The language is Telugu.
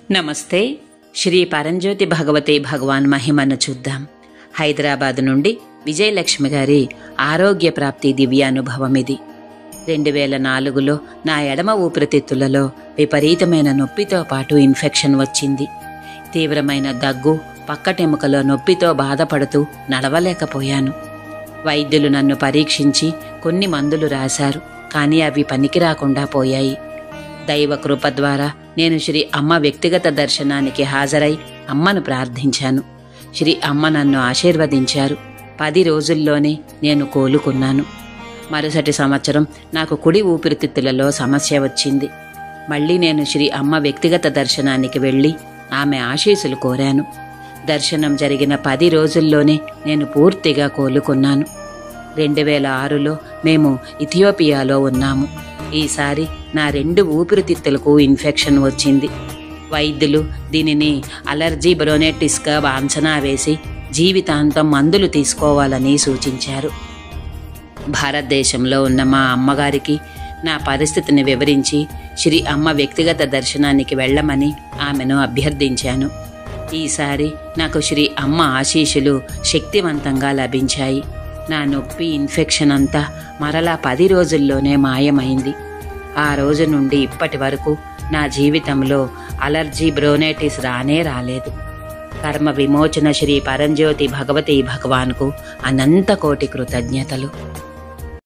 నమస్తే. శ్రీ పరంజ్యోతి భగవతే భగవాన్ మహిమను చూద్దాం. హైదరాబాద్ నుండి విజయలక్ష్మి గారి ఆరోగ్య ప్రాప్తి దివ్యానుభవం ఇది. 2004లో నా ఎడమ ఊపిరితిత్తులలో విపరీతమైన నొప్పితో పాటు ఇన్ఫెక్షన్ వచ్చింది. తీవ్రమైన దగ్గు, పక్కటెముకలో నొప్పితో బాధపడుతూ నడవలేకపోయాను. వైద్యులు నన్ను పరీక్షించి కొన్ని మందులు రాశారు. కానీ అవి పనికిరాకుండా పోయాయి. దైవ కృప ద్వారా నేను శ్రీ అమ్మ వ్యక్తిగత దర్శనానికి హాజరై అమ్మను ప్రార్థించాను. శ్రీ అమ్మ నన్ను ఆశీర్వదించారు. 10 రోజుల్లోనే నేను కోలుకున్నాను. మరుసటి సంవత్సరం నాకు కుడి ఊపిరితిత్తులలో సమస్య వచ్చింది. మళ్ళీ నేను శ్రీ అమ్మ వ్యక్తిగత దర్శనానికి వెళ్ళి ఆమె ఆశీస్సులు కోరాను. దర్శనం జరిగిన 10 రోజుల్లోనే నేను పూర్తిగా కోలుకున్నాను. 2006లో మేము ఇథియోపియాలో ఉన్నాము. ఈసారి నా 2 ఊపిరితిత్తులకు ఇన్ఫెక్షన్ వచ్చింది. వైద్యులు దీనిని అలర్జీ బ్రోనైటిస్గా అంచనా వేసి జీవితాంతం మందులు తీసుకోవాలని సూచించారు. భారతదేశంలో ఉన్న మా అమ్మగారికి నా పరిస్థితిని వివరించి శ్రీ అమ్మ వ్యక్తిగత దర్శనానికి వెళ్ళమని ఆమెను అభ్యర్థించాను. ఈసారి నాకు శ్రీ అమ్మ ఆశీస్సులు శక్తివంతంగా లభించాయి. నా నొప్పి, ఇన్ఫెక్షన్ అంతా మరలా 10 రోజుల్లోనే మాయమైంది. ఆ రోజు నుండి ఇప్పటి వరకు నా జీవితంలో అలర్జీ బ్రోనైటిస్ రానే రాలేదు. కర్మ విమోచన శ్రీ పరంజ్యోతి భగవతి భగవాన్కు అనంత కోటి కృతజ్ఞతలు.